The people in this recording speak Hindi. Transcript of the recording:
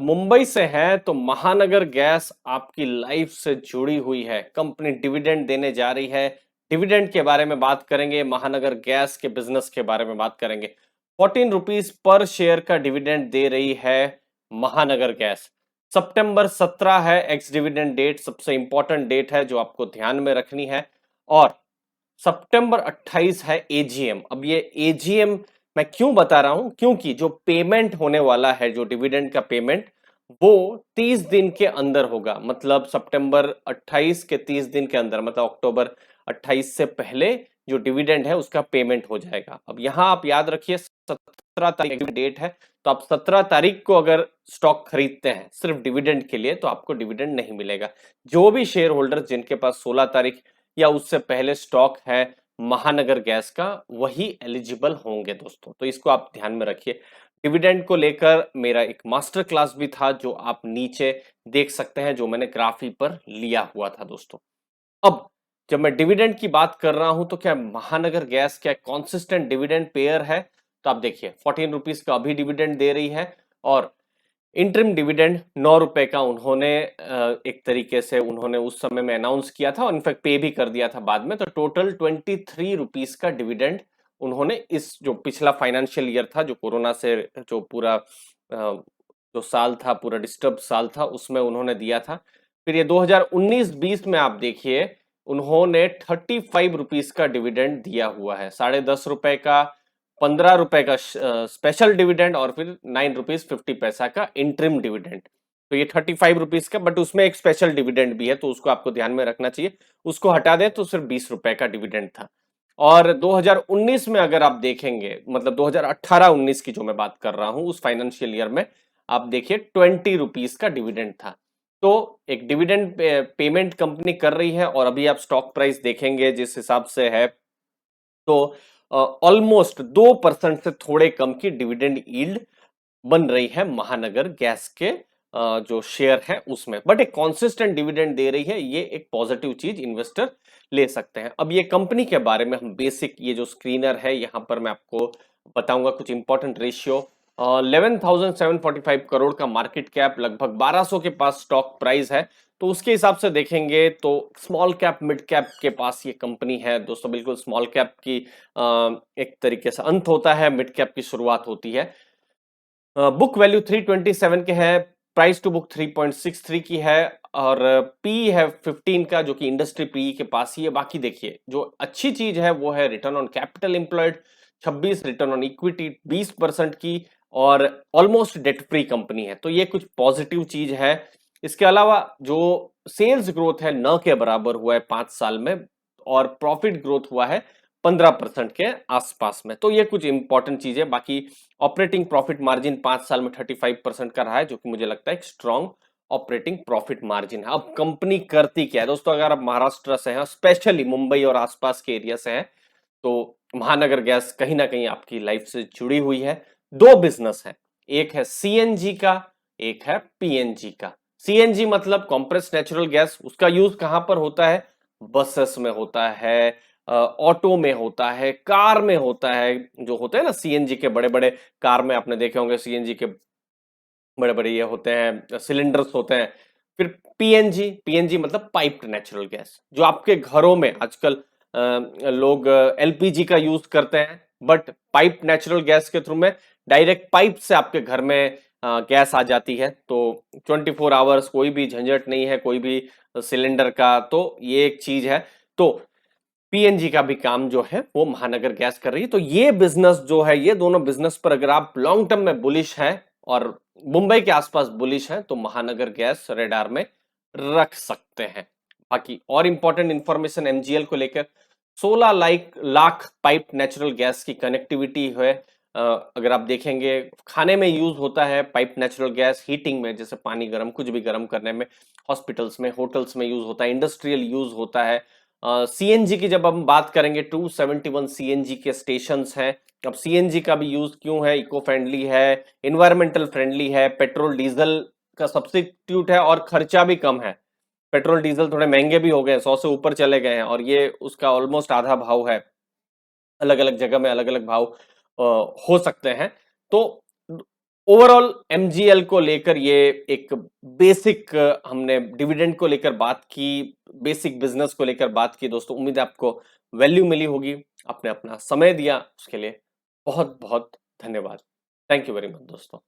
मुंबई से हैं तो महानगर गैस आपकी लाइफ से जुड़ी हुई है। कंपनी डिविडेंड देने जा रही है। डिविडेंड के बारे में बात करेंगे, महानगर गैस के बिजनेस के बारे में बात करेंगे। 14 रुपीज पर शेयर का डिविडेंड दे रही है महानगर गैस। सितंबर 17 है एक्स डिविडेंड डेट, सबसे इंपॉर्टेंट डेट है जो आपको ध्यान में रखनी है। और सितंबर 28 है एजीएम। अब ये एजीएम मैं क्यों बता रहा हूं, क्योंकि जो पेमेंट होने वाला है, जो डिविडेंड का पेमेंट, वो 30 दिन के अंदर होगा। मतलब सितंबर 28 के 30 दिन के अंदर, मतलब अक्टूबर 28 से पहले जो डिविडेंड है उसका पेमेंट हो जाएगा। अब यहां आप याद रखिए 17 तारीख डेट है, तो आप 17 तारीख को अगर स्टॉक खरीदते हैं सिर्फ डिविडेंड के लिए तो आपको डिविडेंड नहीं मिलेगा। जो भी शेयर होल्डर जिनके पास 16 तारीख या उससे पहले स्टॉक है महानगर गैस का, वही एलिजिबल होंगे दोस्तों। तो इसको आप ध्यान में रखिए। डिविडेंड को लेकर मेरा एक मास्टर क्लास भी था जो आप नीचे देख सकते हैं, जो मैंने ग्राफी पर लिया हुआ था दोस्तों। अब जब मैं डिविडेंड की बात कर रहा हूं तो क्या महानगर गैस क्या कॉन्सिस्टेंट डिविडेंड पेयर है? तो आप देखिए 14 रुपीज का अभी डिविडेंड दे रही है और इंटरिम डिविडेंड 9 रुपए का उन्होंने एक तरीके से उन्होंने उस समय में अनाउंस किया था और इनफैक्ट पे भी कर दिया था बाद में। तो टोटल 23 रुपीज का डिविडेंड उन्होंने इस जो पिछला फाइनेंशियल ईयर था, जो कोरोना से जो पूरा जो साल था, पूरा डिस्टर्ब साल था, उसमें उन्होंने दिया था। फिर ये 2019-20 में आप देखिए उन्होंने 35 रुपीज का डिविडेंड दिया हुआ है। 10.5 रुपए का, 15 रुपए का स्पेशल डिविडेंड और फिर 9 रुपीज 50 पैसा का इंटरिम डिविडेंड। तो ये 35 रुपीज का, बट उसमें एक स्पेशल डिविडेंड भी है तो उसको आपको ध्यान में रखना चाहिए। उसको हटा दें तो सिर्फ 20 रुपए का डिविडेंड था। और 2019 में अगर आप देखेंगे, मतलब 2018-19 की जो मैं बात कर रहा हूं, उस फाइनेंशियल ईयर में आप देखिए 20 रुपीज का डिविडेंड था। तो एक डिविडेंड पेमेंट कंपनी कर रही है और अभी आप स्टॉक प्राइस देखेंगे जिस हिसाब से है, तो ऑलमोस्ट 2% से थोड़े कम की डिविडेंड यील्ड बन रही है महानगर गैस के जो शेयर है उसमें। बट एक कॉन्सिस्टेंट डिविडेंड दे रही है, ये एक पॉजिटिव चीज इन्वेस्टर ले सकते हैं। अब ये कंपनी के बारे में हम बेसिक, ये जो स्क्रीनर है यहां पर मैं आपको बताऊंगा कुछ इंपॉर्टेंट रेशियो। 11,745 करोड़ का मार्केट कैप, लगभग 1200 के पास स्टॉक प्राइस है। तो उसके हिसाब से देखेंगे तो स्मॉल कैप मिड कैप के पास ये कंपनी है दोस्तों। बिल्कुल स्मॉल कैप की एक तरीके से अंत होता है, मिड कैप की शुरुआत होती है। बुक वैल्यू 327 के है, प्राइस टू बुक 3.63 की है और पी है 15 का, जो कि इंडस्ट्री पी के पास ही है। बाकी देखिए जो अच्छी चीज है वो है return on capital employed 26, return on equity 20% की, और ऑलमोस्ट डेट फ्री कंपनी है। तो ये कुछ पॉजिटिव चीज है। इसके अलावा जो सेल्स ग्रोथ है न के बराबर हुआ है 5 साल में, और प्रॉफिट ग्रोथ हुआ है 15% के आसपास में। तो ये कुछ इंपॉर्टेंट चीज है। बाकी ऑपरेटिंग प्रॉफिट मार्जिन 5 साल में 35% का रहा है, जो कि मुझे लगता है एक स्ट्रॉन्ग ऑपरेटिंग प्रॉफिट मार्जिन है। अब कंपनी करती क्या है दोस्तों? अगर आप महाराष्ट्र से हैं, स्पेशली मुंबई और आसपास के एरिया से हैं, तो महानगर गैस कहीं ना कहीं आपकी लाइफ से जुड़ी हुई है। दो बिजनेस है, एक है सीएनजी का, एक है पीएनजी का। सीएनजी मतलब कॉम्प्रेस्ड नेचुरल गैस, उसका यूज कहां पर होता है? बसेस में होता है, ऑटो में होता है, कार में होता है। जो होते हैं ना सीएनजी के बड़े बड़े कार में, आपने देखे होंगे सीएनजी के बड़े बड़े ये होते हैं, सिलेंडर्स होते हैं। फिर पीएनजी, पीएनजी मतलब पाइप्ड नेचुरल गैस, जो आपके घरों में आजकल लोग एलपीजी का यूज करते हैं, बट पाइप नेचुरल गैस के थ्रू में डायरेक्ट पाइप से आपके घर में गैस आ जाती है। तो 24 आवर्स कोई भी झंझट नहीं है, कोई भी सिलेंडर का। तो ये एक चीज है। तो पीएनजी का भी काम जो है वो महानगर गैस कर रही है। तो ये बिजनेस जो है, ये दोनों बिजनेस पर अगर आप लॉन्ग टर्म में बुलिश हैं और मुंबई के आसपास बुलिश हैं, तो महानगर गैस रेडार में रख सकते हैं। बाकी और इंपॉर्टेंट इंफॉर्मेशन एमजीएल को लेकर, 16 लाख पाइप नेचुरल गैस की कनेक्टिविटी है। अगर आप देखेंगे, खाने में यूज होता है पाइप नेचुरल गैस, हीटिंग में जैसे पानी गर्म, कुछ भी गर्म करने में, हॉस्पिटल्स में, होटल्स में यूज होता है, इंडस्ट्रियल यूज होता है। सीएनजी की जब हम बात करेंगे, 271 सीएनजी के स्टेशंस हैं। अब सीएनजी का भी यूज क्यों है? इको फ्रेंडली है, इन्वायरमेंटल फ्रेंडली है, पेट्रोल डीजल का सब्स्टिट्यूट है और खर्चा भी कम है। पेट्रोल डीजल थोड़े महंगे भी हो गए, 100 से ऊपर चले गए हैं, और ये उसका ऑलमोस्ट आधा भाव है। अलग अलग जगह में अलग अलग भाव हो सकते हैं। तो ओवरऑल एमजीएल को लेकर ये एक बेसिक हमने डिविडेंड को लेकर बात की, बेसिक बिजनेस को लेकर बात की। दोस्तों उम्मीद है आपको वैल्यू मिली होगी। आपने अपना समय दिया उसके लिए बहुत बहुत धन्यवाद। थैंक यू वेरी मच दोस्तों।